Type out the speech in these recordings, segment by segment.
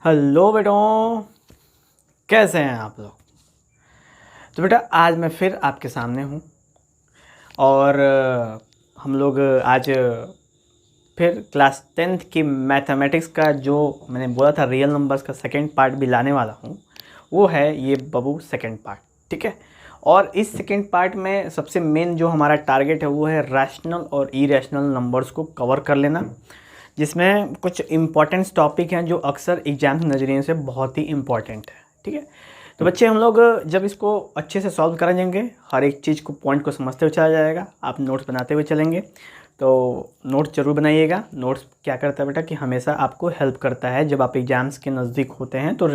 Hello बेटों, कैसे हैं आप लोग। तो बेटा आज मैं फिर आपके सामने हूँ और हम लोग आज फिर क्लास 10th की मैथमेटिक्स का जो मैंने बोला था रियल नंबर्स का सेकंड पार्ट भी लाने वाला हूँ। वो है ये बबू सेकंड पार्ट, ठीक है। और इस सेकंड पार्ट में सबसे मेन जो हमारा टारगेट है वो है रैशनल और इरेशनल नंबर्स को कवर कर लेना, जिसमें कुछ इम्पॉर्टेंट टॉपिक हैं जो अक्सर एग्जाम के नज़रिए से बहुत ही इम्पॉर्टेंट है, ठीक है। तो बच्चे हम लोग जब इसको अच्छे से सॉल्व करेंगे, हर एक चीज़ को पॉइंट को समझते हुए चला जाएगा, आप नोट्स बनाते हुए चलेंगे। तो नोट्स ज़रूर बनाइएगा। नोट्स क्या करता है बेटा कि हमेशा आपको हेल्प करता है जब आप एग्ज़ाम्स के नज़दीक होते हैं, तो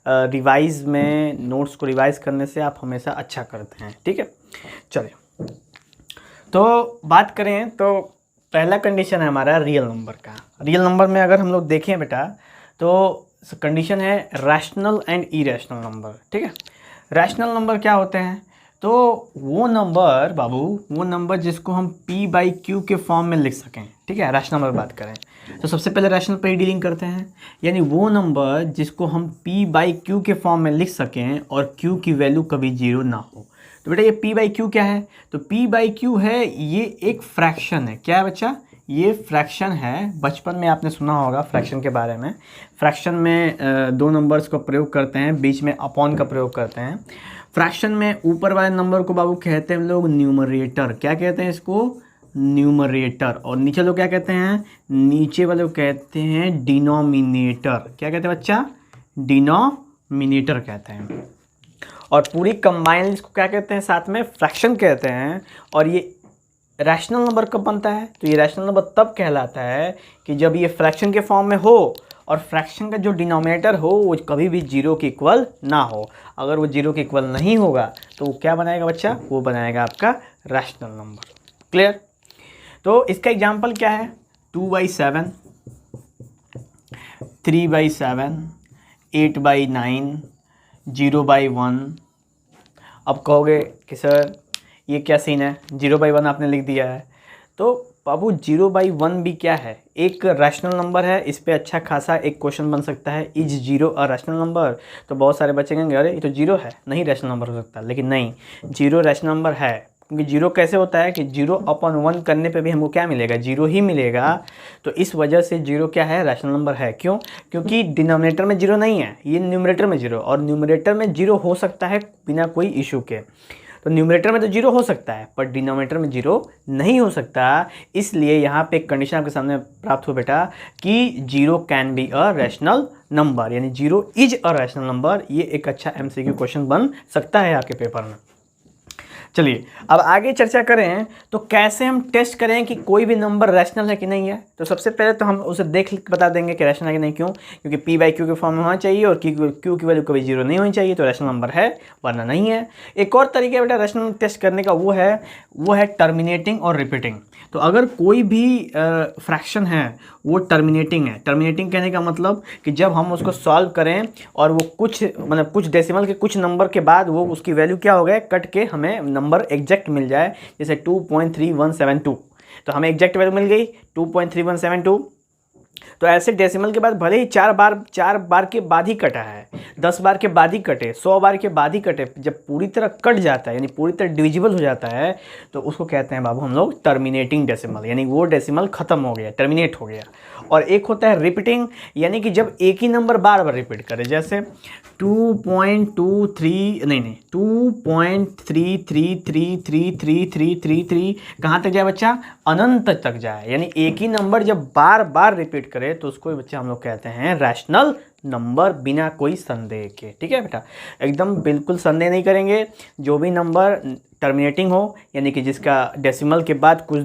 रिवाइज़ में नोट्स को रिवाइज़ करने से आप हमेशा अच्छा करते हैं, ठीक है। चलिए तो बात करें तो पहला कंडीशन है हमारा रियल नंबर का। रियल नंबर में अगर हम लोग देखें बेटा तो कंडीशन है रैशनल एंड इरेशनल नंबर, ठीक है। रैशनल नंबर क्या होते हैं? तो वो नंबर बाबू, वो नंबर जिसको हम p/q के फॉर्म में लिख सकें, ठीक है। रैशनल नंबर बात करें तो सबसे पहले रैशनल पर ही डीलिंग करते हैं, यानी वो नंबर जिसको हम p/q के फॉर्म में लिख सकें और q की वैल्यू कभी जीरो ना हो। तो बेटा ये p/q क्या है? तो p/q है, ये एक फ्रैक्शन है। क्या है बच्चा? ये फ्रैक्शन है। बचपन में आपने सुना होगा फ्रैक्शन के बारे में। फ्रैक्शन में दो नंबर्स का प्रयोग करते हैं, बीच में अपॉन का प्रयोग करते हैं। फ्रैक्शन में ऊपर वाले नंबर को बाबू कहते हैं हम लोग न्यूमरेटर। क्या कहते हैं इसको? न्यूमरेटर। और नीचे लोग क्या कहते हैं? नीचे वाले को कहते हैं डिनोमिनेटर। क्या कहते हैं बच्चा? डिनोमिनेटर कहते हैं। और पूरी कंबाइन इसको क्या कहते हैं? साथ में फ्रैक्शन कहते हैं। और ये रैशनल नंबर कब बनता है? तो ये रैशनल नंबर तब कहलाता है कि जब ये फ्रैक्शन के फॉर्म में हो और फ्रैक्शन का जो डिनोमिनेटर हो वो कभी भी जीरो के इक्वल ना हो। अगर वो जीरो के इक्वल नहीं होगा तो वो क्या बनाएगा बच्चा? वो बनाएगा आपका रैशनल नंबर। क्लियर? तो इसका एग्जाम्पल क्या है? 2/7, 3/7, 8/9, 0/1। अब कहोगे कि सर ये क्या सीन है, 0/1 आपने लिख दिया है। तो बाबू 0/1 भी क्या है? एक रैशनल नंबर है। इस पे अच्छा खासा एक क्वेश्चन बन सकता है, is zero a rational number. तो बहुत सारे बच्चे कहेंगे अरे ये तो जीरो है, नहीं रैशनल नंबर हो सकता। लेकिन नहीं, जीरो रैशनल नंबर है। क्योंकि जीरो कैसे होता है कि 0/1 करने पे भी हमको क्या मिलेगा? जीरो ही मिलेगा। तो इस वजह से जीरो क्या है? रैशनल नंबर है। क्यों? क्योंकि डिनोमिनेटर में जीरो नहीं है, ये न्यूमरेटर में जीरो। और न्यूमरेटर में जीरो हो सकता है बिना कोई इशू के। तो न्यूमरेटर में तो जीरो हो सकता है पर डिनोमिनेटर में जीरो नहीं हो सकता। इसलिए यहाँ पे एक कंडीशन आपके सामने प्राप्त हो बेटा कि zero can be a rational number, यानी zero is a rational number. ये एक अच्छा एमसीक्यू क्वेश्चन बन सकता है आपके पेपर में। चलिए अब आगे चर्चा करें तो कैसे हम टेस्ट करें कि कोई भी नंबर रैशनल है कि नहीं है। तो सबसे पहले तो हम उसे देख बता देंगे कि रैशनल है कि नहीं। क्यों? क्योंकि p/q के फॉर्म में होना चाहिए और q की वैल्यू कभी जीरो नहीं होनी चाहिए, तो रैशनल नंबर है वरना नहीं है। एक और तरीका बेटा रैशनल टेस्ट करने का वो है टर्मिनेटिंग और रिपीटिंग। तो अगर कोई भी फ्रैक्शन है वो टर्मिनेटिंग है। टर्मिनेटिंग कहने का मतलब कि जब हम उसको सॉल्व करें और वो कुछ डेसिमल के कुछ नंबर के बाद वो उसकी वैल्यू क्या हो गए, कट के हमें नंबर एग्जैक्ट मिल जाए। जैसे 2.3172, तो हमें एग्जैक्ट वैल्यू मिल गई 2.3172। तो ऐसे डेसिमल के बाद भले ही चार बार के बाद ही कटा है, 10 बार के बाद ही कटे, 100 बार के बाद ही कटे, जब पूरी तरह कट जाता है यानी पूरी तरह डिविजिबल हो जाता है तो उसको कहते हैं बाबू हम लोग टर्मिनेटिंग डेसिमल, यानी वो डेसिमल खत्म हो गया, टर्मिनेट हो गया। और एक होता है रिपीटिंग, यानी कि जब एक ही नंबर बार बार रिपीट करे। जैसे 2.2333333333 कहाँ तक जाए बच्चा? अनंत तक जाए। यानी एक ही नंबर जब बार बार रिपीट करे तो उसको बच्चा हम लोग कहते हैं रैशनल नंबर, बिना कोई संदेह के। ठीक है बेटा, एकदम बिल्कुल संदेह नहीं करेंगे। जो भी नंबर टर्मिनेटिंग हो यानी कि जिसका डेसिमल के बाद कुछ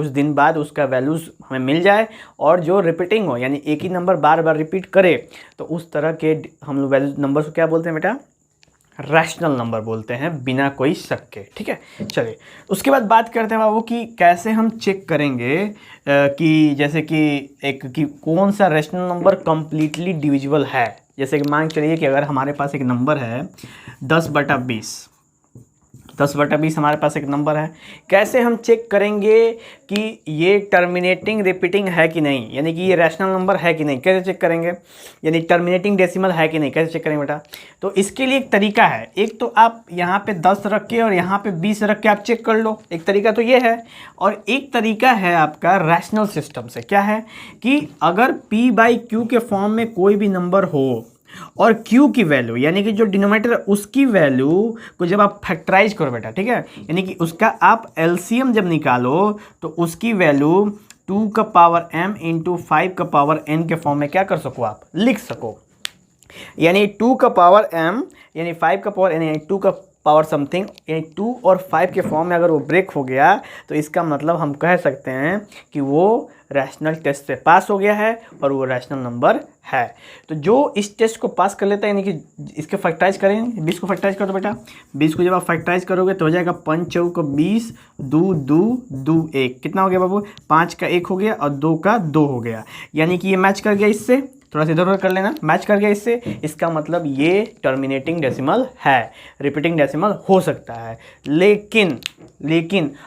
दिन बाद उसका वैल्यूज़ हमें मिल जाए, और जो रिपीटिंग हो यानी एक ही नंबर बार बार रिपीट करे, तो उस तरह के हम लोग वैल्यू नंबर को क्या बोलते हैं बेटा? रैशनल नंबर बोलते हैं, बिना कोई शक के। ठीक है, चलिए उसके बाद बात करते हैं बाबू कि कैसे हम चेक करेंगे कि जैसे कि कौन सा रैशनल नंबर कंप्लीटली डिविजिबल है। जैसे कि मान चलिए कि अगर हमारे पास एक नंबर है 10/20, 10/20 हमारे पास एक नंबर है। कैसे हम चेक करेंगे कि ये टर्मिनेटिंग रिपीटिंग है कि नहीं, यानी कि ये रैशनल नंबर है कि नहीं, कैसे चेक करेंगे, यानी टर्मिनेटिंग डेसिमल है कि नहीं, कैसे चेक करेंगे बेटा। तो इसके लिए एक तरीका है, एक तो आप यहाँ पे 10 रख के और यहाँ पे 20 रख के आप चेक कर लो, एक तरीका तो ये है। और एक तरीका है आपका रैशनल सिस्टम से, क्या है कि अगर p/q के फॉर्म में कोई भी नंबर हो और q की वैल्यू, यानी कि जो डिनोमिनेटर है उसकी वैल्यू को जब आप फैक्टराइज करो बेटा, ठीक है, यानी कि उसका आप एलसीएम जब निकालो तो उसकी वैल्यू 2 का पावर m इंटू 5 का पावर n के फॉर्म में क्या कर सको, आप लिख सको। यानी 2 का पावर m यानी 5 का पावर n यानी 2 का पावर समथिंग, यानी 2 और 5 के फॉर्म में अगर वो ब्रेक हो गया तो इसका मतलब हम कह सकते हैं कि वो रैशनल टेस्ट से पास हो गया है और वो रैशनल नंबर है। तो जो इस टेस्ट को पास कर लेता है, यानी कि इसके फैक्टराइज करेंगे, 20 को फैक्टराइज कर दो बेटा, 20 को जब आप फैक्टराइज करोगे तो हो जाएगा 5 चौक 20, 2 2 2 1, कितना हो गया बाबू, 5 का 1 हो गया और 2 का 2 हो गया, यानी कि ये मैच कर गया इससे, थोड़ा सा इधर उधर कर लेना, मैच कर गया इससे, इसका मतलब ये टर्मिनेटिंग डेसिमल है, रिपीटिंग डेसिमल हो सकता है। लेकिन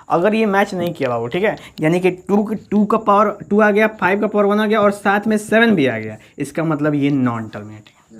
अगर ये मैच नहीं किया बाबू, ठीक है, यानी कि 2 का पावर 2 आ गया, 5 का पावर 1 आ गया और साथ में 7 भी आ गया, इसका मतलब ये नॉन टर्मिनेटिंग है,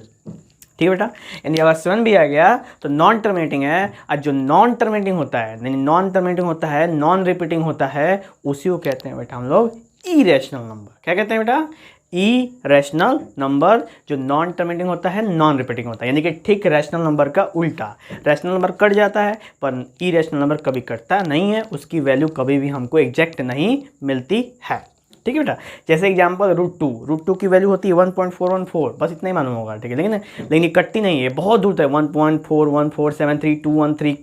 ठीक है बेटा। यानी अगर 7 भी आ गया तो नॉन टर्मिनेटिंग है, और जो नॉन टर्मिनेटिंग होता है, यानी नॉन टर्मिनेटिंग होता है, नॉन रिपीटिंग होता है, उसी को कहते हैं बेटा हम लोग इरेशनल नंबर। क्या कहते हैं बेटा, इरेशनल नंबर। जो नॉन टर्मिनेटिंग होता है, नॉन रिपीटिंग होता है, यानी कि ठीक रैशनल नंबर का उल्टा। रैशनल नंबर कट जाता है पर इरेशनल नंबर कभी कटता नहीं है, उसकी वैल्यू कभी भी हमको एग्जैक्ट नहीं मिलती है, ठीक है बेटा। जैसे एग्जांपल √2 की वैल्यू होती है 1.414, बस इतना ही मालूम होगा, ठीक है, लेकिन ये कटती नहीं है, बहुत दूर तक 1.41473213713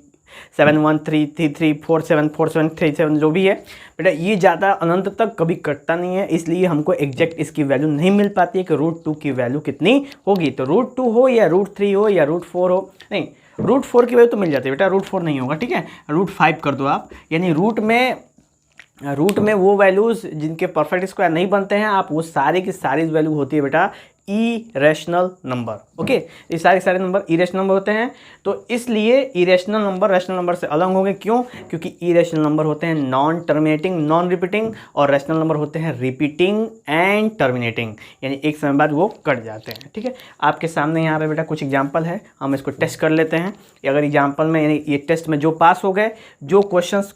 71333474737 जो भी है बेटा, ये ज़्यादा अनंत तक कभी कटता नहीं है, इसलिए हमको एग्जैक्ट इसकी वैल्यू नहीं मिल पाती है कि √2 की वैल्यू कितनी होगी। तो √2 हो या √3 हो या √4 हो, नहीं, √4 की वैल्यू तो मिल जाती है बेटा, √4 नहीं होगा, ठीक है, √5 कर दो आप, यानी रूट में वो वैल्यूज़ जिनके परफेक्ट स्क्वायर नहीं बनते हैं, आप वो सारी की सारी वैल्यू होती है बेटा इरेशनल नंबर। ओके, ये सारे नंबर इरेशनल नंबर होते हैं, तो इसलिए इरेशनल नंबर रैशनल नंबर से अलग होंगे। क्यों? क्योंकि इरेशनल नंबर होते हैं नॉन टर्मिनेटिंग, नॉन रिपीटिंग, और रैशनल नंबर होते हैं रिपीटिंग एंड टर्मिनेटिंग, यानी एक समय बाद वो कट जाते हैं, ठीक है। आपके सामने यहाँ पे बेटा कुछ एग्जाम्पल है, हम इसको टेस्ट कर लेते हैं। अगर एग्जाम्पल में, यानी ये टेस्ट में जो पास हो गए, जो क्वेश्चंस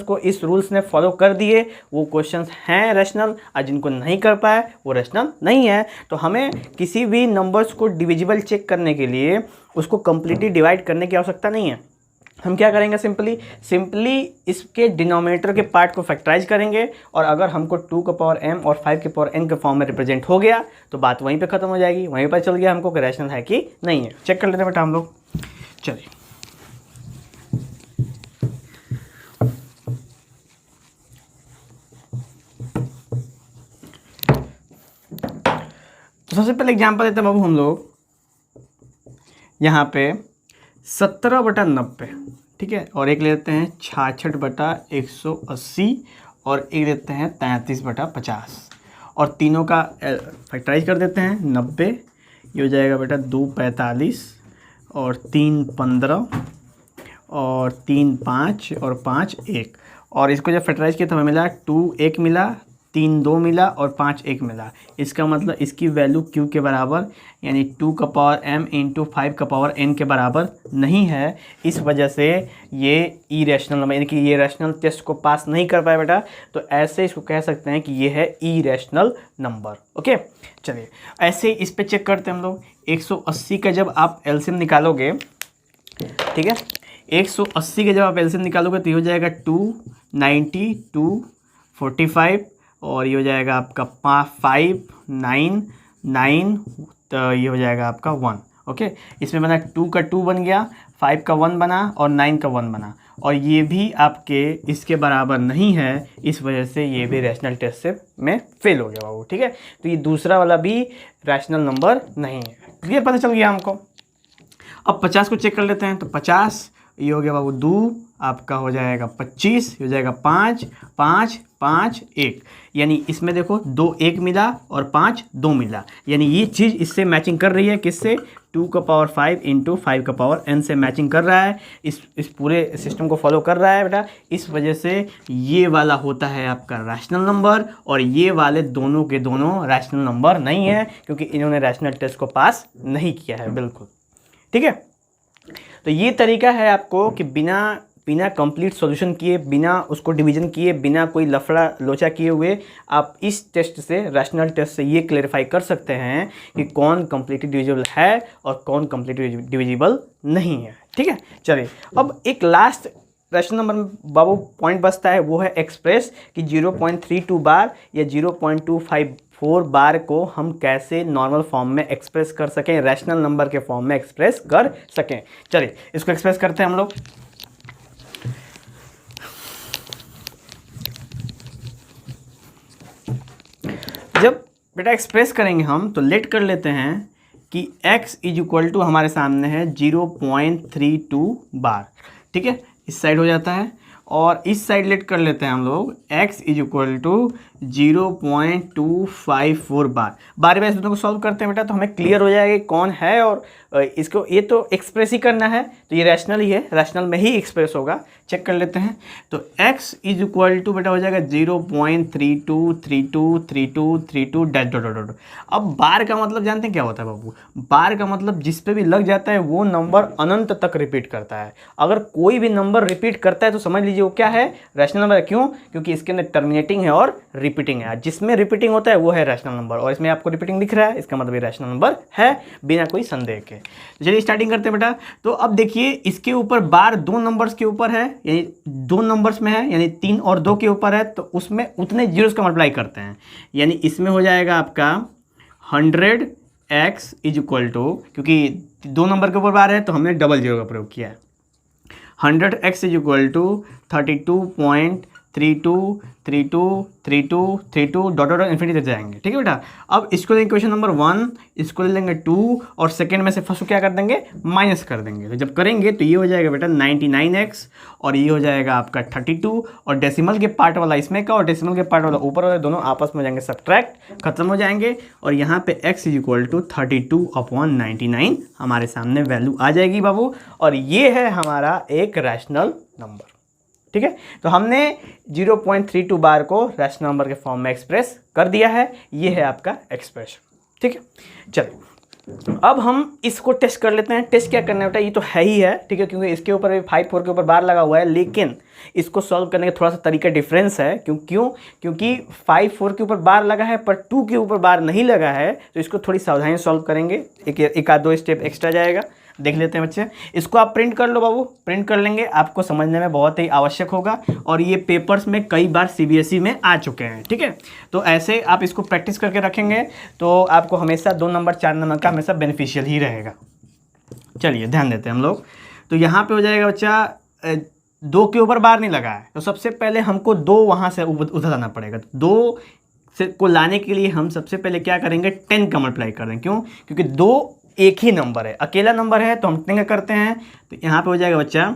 को इस रूल्स ने फॉलो कर दिए, वो क्वेश्चंस हैं रैशनल, और जिनको नहीं कर पाए वो रैशनल नहीं है। तो हमें किसी भी नंबर्स को डिविजिबल चेक करने के लिए उसको कंप्लीटली डिवाइड करने की आवश्यकता नहीं है। हम क्या करेंगे, सिंपली इसके डिनोमिनेटर के पार्ट को फैक्टराइज करेंगे, और अगर हमको 2 का पावर m और 5 के पावर n के फॉर्म में रिप्रेजेंट हो गया तो बात वहीं पे खत्म हो जाएगी, वहीं पर चल गया हमको कि रैशनल है कि नहीं है। चेक कर लेते हैं बेटा हम लोग, चलिए। तो सबसे पहले एग्जांपल देते हैं बाबू हम लोग, यहाँ पे 17/90, ठीक है, और एक लेते हैं 66/180, और एक लेते हैं 33/50, और तीनों का फैक्टराइज कर देते हैं। 90 ये हो जाएगा बेटा 2 45 और 3 15 और 3 5 और 5 1, और इसको जब फैक्टराइज किया तो हमें मिला 2 1 मिला, 3 2 मिला और 5 1 मिला। इसका मतलब इसकी वैल्यू q के बराबर, यानी 2 का पावर m इंटू 5 का पावर n के बराबर नहीं है। इस वजह से ये इरेशनल नंबर, यानी कि ये रैशनल टेस्ट को पास नहीं कर पाया बेटा, तो ऐसे इसको कह सकते हैं कि ये है इरेशनल नंबर। ओके, चलिए ऐसे इस पे चेक करते हैं हम लोग। 180 का जब आप एलसीएम निकालोगे, ठीक है, 180 का जब आप एलसीएम निकालोगे तो ये हो जाएगा 290 245, और ये हो जाएगा आपका 5 9 9, तो ये हो जाएगा आपका 1। ओके, इसमें बना 2 का 2 बन गया, 5 का 1 बना और 9 का 1 बना, और ये भी आपके इसके बराबर नहीं है, इस वजह से ये भी रैशनल टेस्ट से में फेल हो गया बाबू, ठीक है। तो ये दूसरा वाला भी रैशनल नंबर नहीं है। क्लियर, पता चल गया हमको। अब 50 को चेक कर लेते हैं। तो 50 ये हो गया बाबू 2, आपका हो जाएगा 25, ये हो जाएगा 5 5 5 1, यानी इसमें देखो 2 1 मिला और 5 2 मिला, यानी ये चीज़ इससे मैचिंग कर रही है, किससे? 2 का पावर 5 इंटू 5 का पावर n से मैचिंग कर रहा है, इस पूरे सिस्टम को फॉलो कर रहा है बेटा। इस वजह से ये वाला होता है आपका रैशनल नंबर, और ये वाले दोनों के दोनों रैशनल नंबर नहीं है, क्योंकि इन्होंने रैशनल टेस्ट को पास नहीं किया है, बिल्कुल ठीक है। तो ये तरीका है आपको कि बिना कंप्लीट सॉल्यूशन किए, बिना उसको डिवीजन किए, बिना कोई लफड़ा लोचा किए हुए आप इस टेस्ट से, रैशनल टेस्ट से ये क्लेरिफाई कर सकते हैं कि कौन कंप्लीटली डिविजिबल है और कौन कंप्लीटली डिविजिबल नहीं है, ठीक है। चलिए अब एक लास्ट रैशनल नंबर में बाबू पॉइंट बचता है, वो है एक्सप्रेस कि 0.32 बार या 0.254 बार को हम कैसे नॉर्मल फॉर्म में एक्सप्रेस कर सकें, रैशनल नंबर के फॉर्म में एक्सप्रेस कर सकें। चलिए इसको एक्सप्रेस करते हैं हम लोग। जब बेटा एक्सप्रेस करेंगे हम तो लेट कर लेते हैं कि x इज इक्वल टू हमारे सामने है 0.32 बार, ठीक है, इस साइड हो जाता है, और इस साइड लेट कर लेते हैं हम लोग x इज इक्वल टू 0.254 बार। बार बार इस दोनों को सॉल्व करते हैं बेटा, तो हमें क्लियर हो जाएगा कि कौन है, और इसको ये तो एक्सप्रेस ही करना है, तो ये रैशनल ही है, रैशनल में ही एक्सप्रेस होगा। चेक कर लेते हैं, तो x इज इक्वल टू बेटा हो जाएगा 0.32323232 डैश डॉट डॉट डॉट। अब बार का मतलब जानते हैं क्या होता है बाबू? बार का मतलब जिस पे भी लग जाता है वो नंबर अनंत तक रिपीट करता है। अगर कोई भी नंबर रिपीट करता है तो समझ लीजिए वो क्या है? रैशनल नंबर है। क्यों? क्योंकि इसके अंदर टर्मिनेटिंग है और रिपीटिंग है। जिसमें रिपीटिंग होता है वो है रैशनल नंबर, और इसमें आपको रिपीटिंग दिख रहा है, इसका मतलब ये रैशनल नंबर है बिना कोई संदेह के। तो चलिए स्टार्टिंग करते हैं बेटा। तो अब देखिए इसके ऊपर बार 2 नंबर्स के ऊपर है, यानी 2 नंबर्स में है, यानी 3 और 2 के ऊपर है, तो उसमें उतने जीरोस का मल्टीप्लाई करते हैं, यानी इसमें हो जाएगा आपका 100x इज इक्वल टू, क्योंकि 2 नंबर के ऊपर बार है तो हमने डबल जीरो का प्रयोग किया है, 100x is equal to 32.32323232 dot dot infinity तक जाएंगे, ठीक है बेटा। अब इसको लेंगे क्वेश्चन नंबर 1, इसको ले लेंगे 2, और सेकंड में से फर्स्ट को क्या कर देंगे? माइनस कर देंगे। तो जब करेंगे तो ये हो जाएगा बेटा 99x, और ये हो जाएगा आपका 32, और डेसिमल के पार्ट वाला इसमें का और डेसिमल के पार्ट वाला ऊपर वाला दोनों आपस में जाएंगे सब्ट्रैक्ट, खत्म हो जाएंगे, और यहाँ पे x इज इक्वल टू 32/99 हमारे सामने वैल्यू आ जाएगी बाबू, और ये है हमारा एक रैशनल नंबर, ठीक है। तो हमने 0.32 बार को रैशनल नंबर के फॉर्म में एक्सप्रेस कर दिया है, ये है आपका एक्सप्रेशन, ठीक है। चलिए अब हम इसको टेस्ट कर लेते हैं। टेस्ट क्या करना है बेटा? ये तो है ही है, ठीक है, क्योंकि इसके ऊपर भी 5 4 के ऊपर बार लगा हुआ है, लेकिन इसको सॉल्व करने का थोड़ा सा तरीका डिफरेंस है। क्योंकि 5 4 के ऊपर बार लगा है पर 2 के ऊपर बार नहीं लगा है, तो इसको थोड़ी सावधानी सॉल्व करेंगे, एक आध 2 स्टेप एक्स्ट्रा जाएगा। देख लेते हैं बच्चे, इसको आप प्रिंट कर लो बाबू, प्रिंट कर लेंगे, आपको समझने में बहुत ही आवश्यक होगा, और ये पेपर्स में कई बार CBSE में आ चुके हैं, ठीक है। तो ऐसे आप इसको प्रैक्टिस करके रखेंगे तो आपको हमेशा 2 नंबर 4 नंबर का हमेशा बेनिफिशियल ही रहेगा। चलिए ध्यान देते हैं हम लोग। तो यहाँ पे हो जाएगा बच्चा 2 के ऊपर बार नहीं लगा है, तो सबसे पहले हमको 2 वहाँ से उधर लाना पड़ेगा। 2 से को लाने के लिए हम सबसे पहले क्या करेंगे? 10 का मल्टीप्लाई कर देंगे। क्यों? क्योंकि 2 एक ही नंबर है, अकेला नंबर है, तो हम 10 का करते हैं, तो यहाँ पे हो जाएगा बच्चा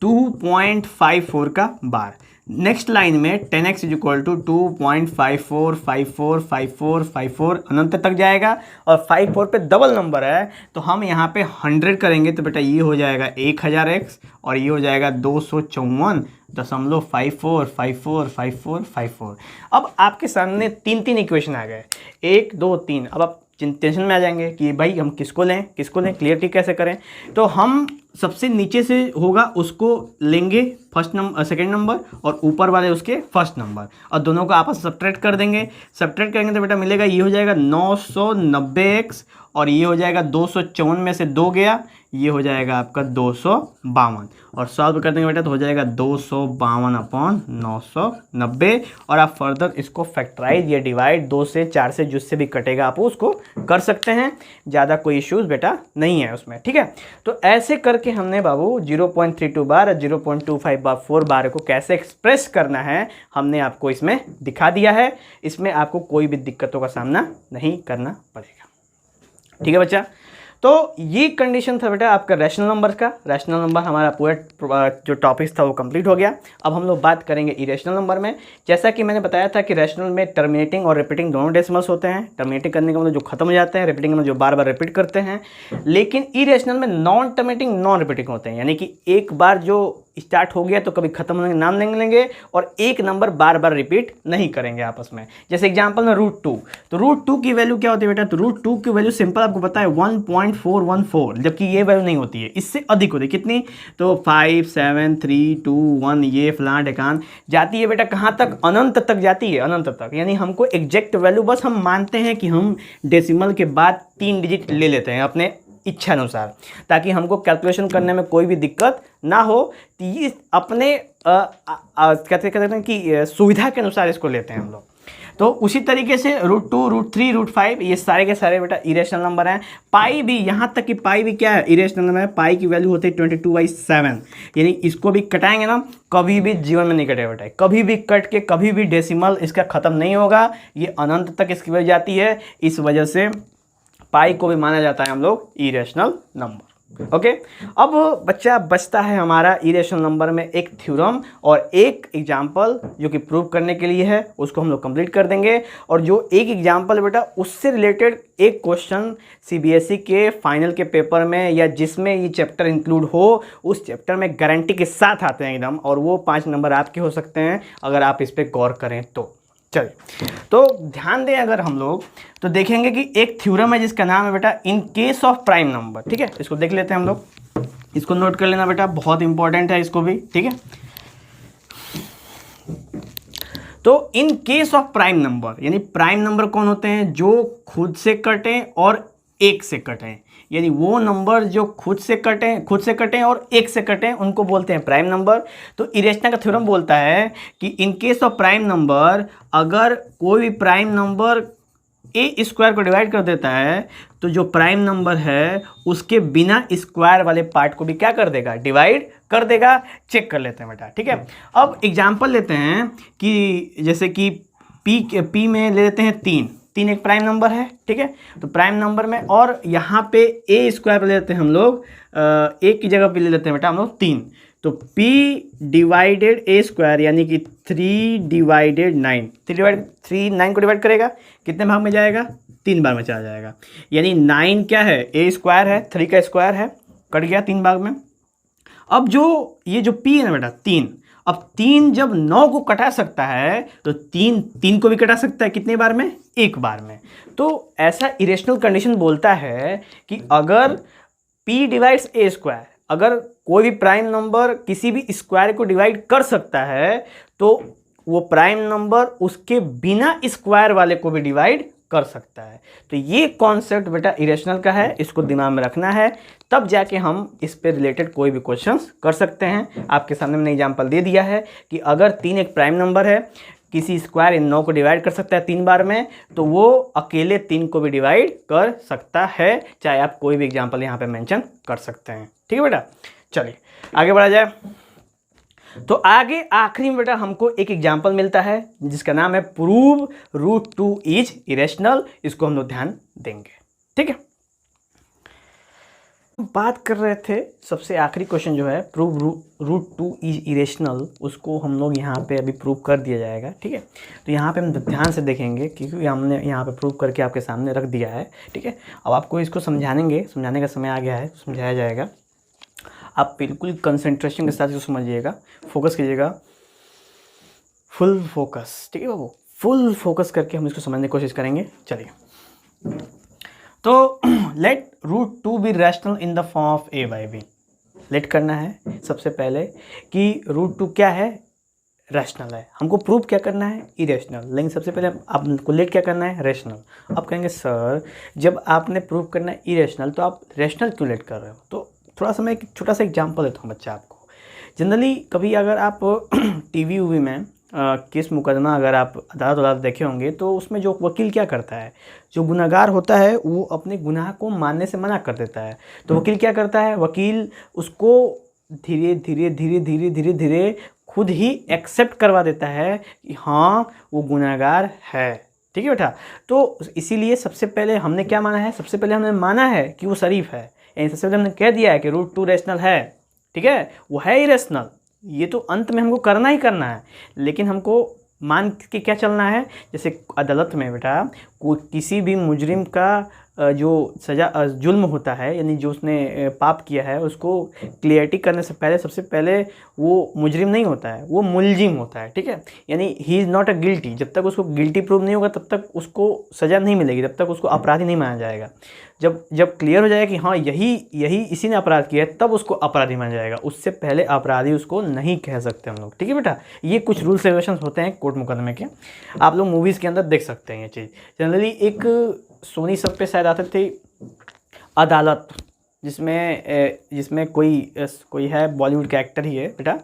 2.54 का बार। नेक्स्ट लाइन में 10x इज इक्वल टू 2.54545454 अनंत तक जाएगा, और 5 4 पे डबल नंबर है, तो हम यहाँ पे 100 करेंगे, तो बेटा ये हो जाएगा 1000x, और ये हो जाएगा 254.54545454। अब आपके सामने 3 इक्वेशन आ गए, 1 2 3। अब आप टेंशन में आ जाएंगे कि भाई हम किसको लें, क्लियरिटी कैसे करें। तो हम सबसे नीचे से होगा उसको लेंगे फर्स्ट नंबर, सेकंड नंबर, और ऊपर वाले उसके फर्स्ट नंबर, और दोनों को आपस में सब्ट्रैक्ट कर देंगे। सब्ट्रैक्ट करेंगे तो बेटा मिलेगा, ये हो जाएगा 990x, और ये हो जाएगा 254 में से 2 गया, ये हो जाएगा आपका 252, और सॉल्व कर देंगे बेटा तो हो जाएगा 252/990, और आप फर्दर इसको फैक्टराइज या डिवाइड 2 से 4 से जिससे भी कटेगा आप उसको कर सकते हैं, ज़्यादा कोई इश्यूज़ बेटा नहीं है उसमें, ठीक है। तो ऐसे करके हमने बाबू 0.32 बार और 0.254 बार को कैसे एक्सप्रेस करना है हमने आपको इसमें दिखा दिया है। इसमें आपको कोई भी दिक्कतों का सामना नहीं करना पड़ेगा, ठीक है बच्चा। तो ये कंडीशन था बेटा आपका रैशनल नंबर का। रैशनल नंबर हमारा पूरा जो टॉपिक था वो कंप्लीट हो गया। अब हम लोग बात करेंगे इरेशनल नंबर में। जैसा कि मैंने बताया था कि रैशनल में टर्मिनेटिंग और रिपीटिंग दोनों डेसिमल्स होते हैं। टर्मिनेटिंग करने का मतलब जो खत्म हो जाते हैं, रिपीटिंग में जो बार बार रिपीट करते हैं। लेकिन इरेशनल में नॉन टर्मिनेटिंग नॉन रिपीटिंग होते हैं, यानी कि एक बार जो स्टार्ट हो गया तो कभी खत्म होने का नाम नहीं लेंगे और एक नंबर बार बार रिपीट नहीं करेंगे आपस में। जैसे एग्जांपल में √2, तो √2 की वैल्यू क्या होती है बेटा? तो √2 की वैल्यू सिंपल आपको पता है 1.414, जबकि ये वैल्यू नहीं होती है, इससे अधिक होती है। कितनी? तो 5 7 3 2 1 ये फलां ढकान जाती है बेटा कहाँ तक? अनंत तक जाती है, अनंत तक। यानी हमको एग्जैक्ट वैल्यू, बस हम मानते हैं कि हम डेसिमल के बाद 3 डिजिट ले लेते हैं अपने इच्छा अनुसार, ताकि हमको कैलकुलेशन करने में कोई भी दिक्कत ना हो। तो ये अपने कहते हैं कि सुविधा के अनुसार इसको लेते हैं हम लोग। तो उसी तरीके से √2 √3 √5 ये सारे के सारे बेटा इरेशनल नंबर हैं। पाई भी, यहाँ तक कि पाई भी क्या है? इरेशनल नंबर है। पाई की वैल्यू होती है 22/7, यानी इसको भी कटाएंगे ना, कभी भी जीवन में नहीं कटेगा बेटा, कभी भी कट के कभी भी डेसिमल इसका खत्म नहीं होगा, ये अनंत तक इसकी वजह जाती है। इस वजह से पाई को भी माना जाता है हम लोग इरेशनल नंबर। ओके, अब बच्चा बचता है हमारा इरेशनल नंबर में एक थ्योरम और एक एग्जाम्पल जो कि प्रूव करने के लिए है, उसको हम लोग कंप्लीट कर देंगे। और जो एक एग्जाम्पल है बेटा, उससे रिलेटेड एक क्वेश्चन सीबीएसई के फाइनल के पेपर में या जिसमें ये चैप्टर इंक्लूड हो, उस चैप्टर में गारंटी के साथ आते हैं एकदम, और वो 5 नंबर आपके हो सकते हैं अगर आप इस पर गौर करें तो। चलिए, तो ध्यान दें अगर हम लोग तो देखेंगे कि एक थ्योरम है जिसका नाम है बेटा in case of prime number. ठीक है, इसको देख लेते हैं हम लोग, इसको नोट कर लेना बेटा, बहुत इंपॉर्टेंट है इसको भी। ठीक है, तो in case of prime number, यानी प्राइम नंबर कौन होते हैं? जो खुद से कटें और एक से कटें, यानी वो नंबर जो खुद से कटें और एक से कटें, उनको बोलते हैं प्राइम नंबर। तो इरेशनल का थ्योरम बोलता है कि in case of prime number, अगर कोई भी प्राइम नंबर a² को डिवाइड कर देता है, तो जो प्राइम नंबर है उसके बिना स्क्वायर वाले पार्ट को भी क्या कर देगा? डिवाइड कर देगा। चेक कर लेते हैं बेटा। ठीक है, अब एग्जाम्पल लेते हैं कि जैसे कि p में ले लेते हैं 3 एक प्राइम नंबर है। ठीक है, तो प्राइम नंबर में, और यहाँ पे a² पे ले लेते हैं हम लोग, एक की जगह पे ले लेते हैं बेटा हम लोग 3, तो p डिवाइडेड a², यानी कि 3 डिवाइडेड 9, 9 को डिवाइड करेगा, कितने भाग में जाएगा? 3 बार में चला जाएगा। यानी 9 क्या है? a² है, 3 का स्क्वायर है, कट गया 3 भाग में। अब जो ये जो p है ना बेटा 3, अब 3 जब 9 को कटा सकता है तो 3 को भी कटा सकता है, कितने बार में? एक बार में। तो ऐसा इरेशनल कंडीशन बोलता है कि अगर p डिवाइड्स a², अगर कोई भी प्राइम नंबर किसी भी स्क्वायर को डिवाइड कर सकता है, तो वो प्राइम नंबर उसके बिना स्क्वायर वाले को भी डिवाइड कर सकता है। तो ये कॉन्सेप्ट बेटा इरेशनल का है, इसको दिमाग में रखना है, तब जाके हम इस पे रिलेटेड कोई भी क्वेश्चंस कर सकते हैं। आपके सामने मैंने एग्जांपल दे दिया है कि अगर 3 एक प्राइम नंबर है, किसी स्क्वायर इन 9 को डिवाइड कर सकता है 3 बार में, तो वो अकेले 3 को भी डिवाइड कर सकता है। चाहे आप कोई भी एग्जाम्पल यहाँ पे मेंशन कर सकते हैं। ठीक है बेटा, चलिए आगे बढ़ा जाए। तो आगे आखिरी में बेटा हमको एक एग्जाम्पल मिलता है जिसका नाम है प्रूव √2 इज इरेशनल। इसको हम लोग ध्यान देंगे। ठीक है, बात कर रहे थे सबसे आखिरी क्वेश्चन जो है प्रूव √2 इज इरेशनल, उसको हम लोग यहाँ पे अभी प्रूव कर दिया जाएगा। ठीक है, तो यहाँ पे हम ध्यान से देखेंगे क्योंकि हमने यहाँ पे प्रूव करके आपके सामने रख दिया है। ठीक है, अब आपको इसको समझाने का समय आ गया है, समझाया जाएगा। आप बिल्कुल कंसंट्रेशन के साथ इसको समझिएगा, फोकस कीजिएगा, फुल फोकस। ठीक है बाबू, फुल फोकस करके हम इसको समझने की कोशिश करेंगे। चलिए, तो let √2 be rational in the form of a/b। Let करना है सबसे पहले कि √2 क्या है? रैशनल है। हमको प्रूव क्या करना है? इरेशनल। लेकिन सबसे पहले आपको लेट क्या करना है? रैशनल। अब कहेंगे सर जब आपने प्रूव करना है इरेशनल तो आप रैशनल क्यों लेट कर रहे हो? तो थोड़ा सा मैं एक छोटा सा एग्जांपल देता हूँ बच्चा आपको। जनरली कभी अगर आप टीवी वी में केस मुकदमा अगर आप अदालत देखे होंगे तो उसमें जो वकील क्या करता है, जो गुनहगार होता है वो अपने गुनाह को मानने से मना कर देता है। तो वकील क्या करता है? वकील उसको धीरे धीरे खुद ही एक्सेप्ट करवा देता है कि हाँ वो गुनहगार है। ठीक है बेटा। तो इसीलिए सबसे पहले हमने क्या माना है, सबसे पहले हमने माना है कि वो शरीफ है, यानी सबसे पहले हमने कह दिया है कि √2 रैशनल है, ठीक है, वो है इरेशनल। ये तो अंत में हमको करना ही करना है, लेकिन हमको मान के क्या चलना है, जैसे अदालत में बेटा कोई किसी भी मुजरिम का जो सज़ा जुल्म होता है, यानी जो उसने पाप किया है उसको क्लियरिटी करने से पहले सबसे पहले वो मुजरिम नहीं होता है, वो मुलजिम होता है, ठीक है, यानी he is not a guilty. जब तक उसको गिल्टी प्रूव नहीं होगा तब तक उसको सज़ा नहीं मिलेगी, तब तक उसको अपराधी नहीं माना जाएगा। जब जब क्लियर हो जाएगा कि हाँ यही इसी ने अपराध किया है, तब उसको अपराधी माना जाएगा, उससे पहले अपराधी उसको नहीं कह सकते हम लोग, ठीक है बेटा। ये कुछ रूल्स रेगुलेशन होते हैं कोर्ट मुकदमे के, आप लोग मूवीज़ के अंदर देख सकते हैं ये चीज़। जनरली एक सोनी सब पे शायद आते थे अदालत, जिसमें कोई है बॉलीवुड का एक्टर ही है बेटा,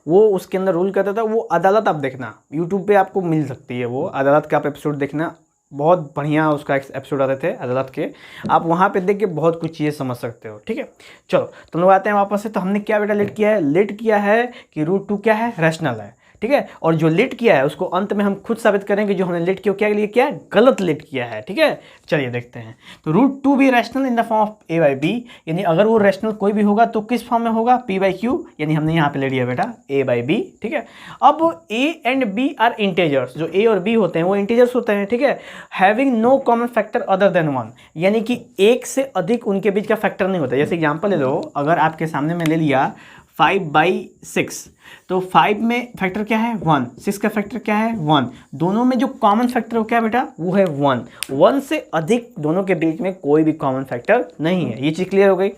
वो उसके अंदर रूल करता था। वो अदालत आप देखना, यूट्यूब पे आपको मिल सकती है वो अदालत का आप एपिसोड देखना, बहुत बढ़िया उसका एपिसोड आते थे अदालत के, आप वहाँ पे देख के बहुत कुछ चीज़ें समझ सकते हो, ठीक है। चलो तो हम लोग आते हैं वापस से। तो हमने क्या बेटा लेट किया है, लेट किया है कि √2 क्या है, रैशनल है, ठीक है। और जो लेट किया है उसको अंत में हम खुद साबित करेंगे जो हमने लेट किया क्या लिए क्या गलत लेट किया है, ठीक है। चलिए देखते हैं। तो √2 भी rational in the form of a/b, यानी अगर वो रैशनल कोई भी होगा तो किस फॉर्म में होगा, p/q, यानी हमने यहाँ पे ले लिया बेटा a/b, ठीक है। अब a and b are integers, जो a और b होते हैं वो इंटेजर्स होते हैं, ठीक है। Having no common factor other than 1, यानी कि एक से अधिक उनके बीच का फैक्टर नहीं होता। जैसे एग्जाम्पल ले लो, अगर आपके सामने में ले लिया 5/6, तो 5 में फैक्टर क्या है 1, 6 का फैक्टर क्या है 1, दोनों में जो कॉमन फैक्टर हो क्या बेटा, वो है 1। 1 से अधिक दोनों के बीच में कोई भी कॉमन फैक्टर नहीं है। ये चीज़ क्लियर हो गई।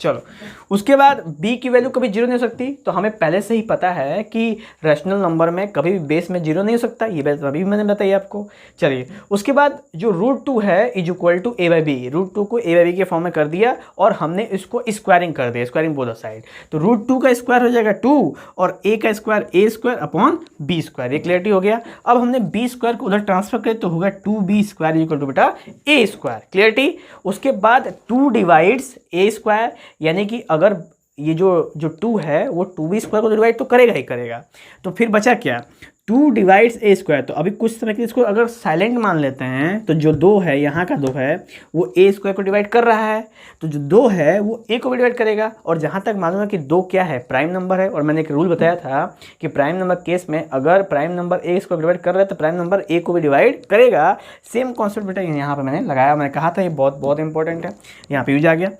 चलो उसके बाद b की वैल्यू कभी जीरो नहीं हो सकती, तो हमें पहले से ही पता है कि रैशनल नंबर में कभी भी बेस में जीरो नहीं हो सकता, ये बात अभी भी मैंने बताई आपको। चलिए उसके बाद जो √2 है इज इक्वल टू a/b, √2 को a/b के फॉर्म में कर दिया और हमने इसको स्क्वायरिंग कर दिया, स्क्वायरिंग बोथ साइड। तो √2 का स्क्वायर हो जाएगा 2 और a का स्क्वायर a² अपॉन b², ये क्लियरिटी हो गया। अब हमने b² को उधर ट्रांसफर करें तो होगा 2b² इक्वल टू बेटा a², क्लियरिटी। उसके बाद 2 डिवाइड्स a², यानी कि अगर ये जो 2 है वो 2b² को डिवाइड तो करेगा ही करेगा, तो फिर बचा क्या 2 डिवाइड्स a²। तो अभी कुछ समय के लिए इसको अगर साइलेंट मान लेते हैं, तो जो 2 है यहाँ का 2 है वो a² को डिवाइड कर रहा है, तो जो 2 है वो a को भी डिवाइड करेगा। और जहाँ तक मालूम है कि 2 क्या है, प्राइम नंबर है, और मैंने एक रूल बताया था कि प्राइम नंबर केस में अगर प्राइम नंबर a² को डिवाइड कर रहा है तो प्राइम नंबर a को भी डिवाइड करेगा। सेम कॉन्सेप्ट बेटा यहाँ पर मैंने लगाया, मैंने कहा था ये बहुत बहुत इंपॉर्टेंट है, यहाँ पे यूज आ गया।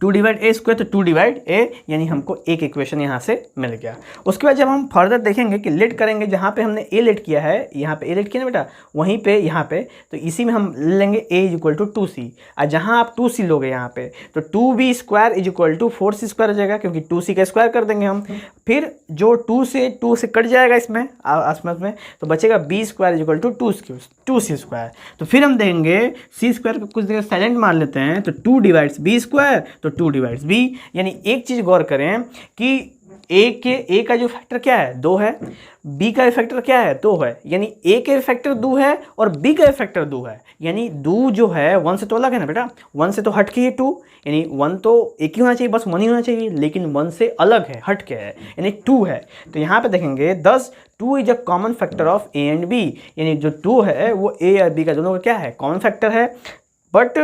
2 डिवाइड a² तो 2 डिवाइड a, यानी हमको एक इक्वेशन यहाँ से मिल गया। उसके बाद जब हम फर्दर देखेंगे कि लेट करेंगे, जहाँ पे हमने a लेट किया है, यहाँ पे a लेट किया ना बेटा, वहीं पे यहाँ पे, तो इसी में हम ले लेंगे a is equal to 2c, और जहाँ आप 2c लोगे यहाँ पे तो 2b² is equal to 4c² हो जाएगा, क्योंकि 2c का स्क्वायर कर देंगे हम। फिर जो 2 से कट जाएगा इसमें आसपास में, तो बचेगा b² is equal to 2c²। तो फिर हम देंगे c² को कुछ देर साइलेंट मान लेते हैं, तो 2 डिवाइड्स b² तो 2 डिवाइड्स b, यानी एक चीज़ गौर करें कि a का जो फैक्टर क्या है 2 है, b का फैक्टर क्या है 2 है, यानी a के फैक्टर 2 है और b का फैक्टर 2 है, यानी 2 जो है 1 से तो अलग है ना बेटा, 1 से तो हट के ही 2, यानी 1 तो एक ही होना चाहिए, बस 1 ही होना चाहिए, लेकिन 1 से अलग है, हट के है, यानी 2 है। तो यहाँ पे देखेंगे 10 2 is a common factor of a and b, यानी जो 2 है वो a और b का दोनों का क्या है कॉमन फैक्टर है। But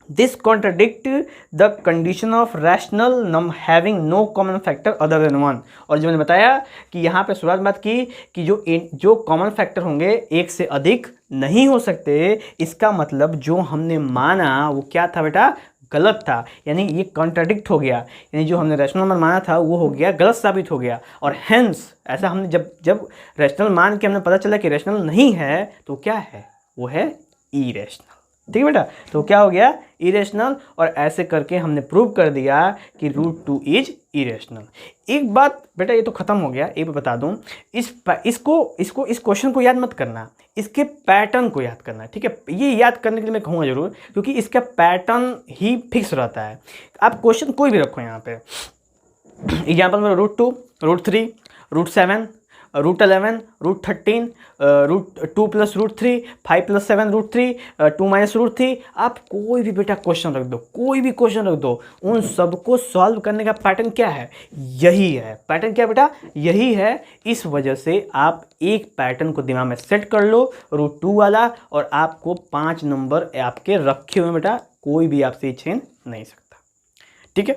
this contradict the condition of rational num having no common factor other than 1। और जो मैंने बताया कि यहाँ पे शुरुआत बात की कि जो कॉमन फैक्टर होंगे एक से अधिक नहीं हो सकते, इसका मतलब जो हमने माना वो क्या था बेटा, गलत था, यानी ये कॉन्ट्रडिक्ट हो गया, यानी जो हमने रैशनल नंबर माना था वो हो गया गलत साबित हो गया। और हेंस ऐसा हमने जब रैशनल मान के हमने पता चला कि रैशनल नहीं है तो क्या है, वो है इरेशनल, ठीक है बेटा। तो क्या हो गया इरेशनल, और ऐसे करके हमने प्रूव कर दिया कि √2 इज इरेशनल। एक बात बेटा ये तो खत्म हो गया, एक बता दूं, इस क्वेश्चन को याद मत करना, इसके पैटर्न को याद करना, ठीक है। ये याद करने के लिए मैं कहूँगा जरूर, क्योंकि इसका पैटर्न ही फिक्स रहता है। आप क्वेश्चन कोई भी रखो यहाँ पे, एग्जाम्पल में √2, √3, √7, √11, √13, √2 + √3, 5 + 7 √3, 2 - √3। आप कोई भी बेटा क्वेश्चन रख दो, कोई भी क्वेश्चन रख दो, उन सबको सॉल्व करने का पैटर्न क्या है? यही है पैटर्न। क्या बेटा? यही है। इस वजह से आप एक पैटर्न को दिमाग में सेट कर लो, √2 वाला, और आपको 5 नंबर आपके रखे हुए बेटा, कोई भी आपसे छीन नहीं सकता। ठीक है,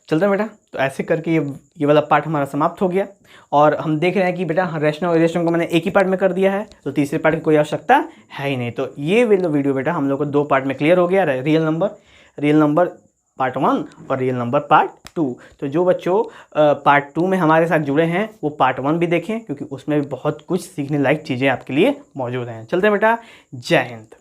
चलते हैं बेटा। तो ऐसे करके ये वाला पार्ट हमारा समाप्त हो गया, और हम देख रहे हैं कि बेटा रेशनल और इरेशनल को मैंने एक ही पार्ट में कर दिया है, तो तीसरे पार्ट की कोई आवश्यकता है ही नहीं। तो ये वीडियो बेटा हम लोग को 2 पार्ट में क्लियर हो गया। रियल नंबर पार्ट 1 और रियल नंबर पार्ट 2। तो जो बच्चों पार्ट 2 में हमारे साथ जुड़े हैं वो पार्ट 1 भी देखें, क्योंकि उसमें भी बहुत कुछ सीखने लायक चीज़ें आपके लिए मौजूद हैं। चलते हैं बेटा, जय हिंद।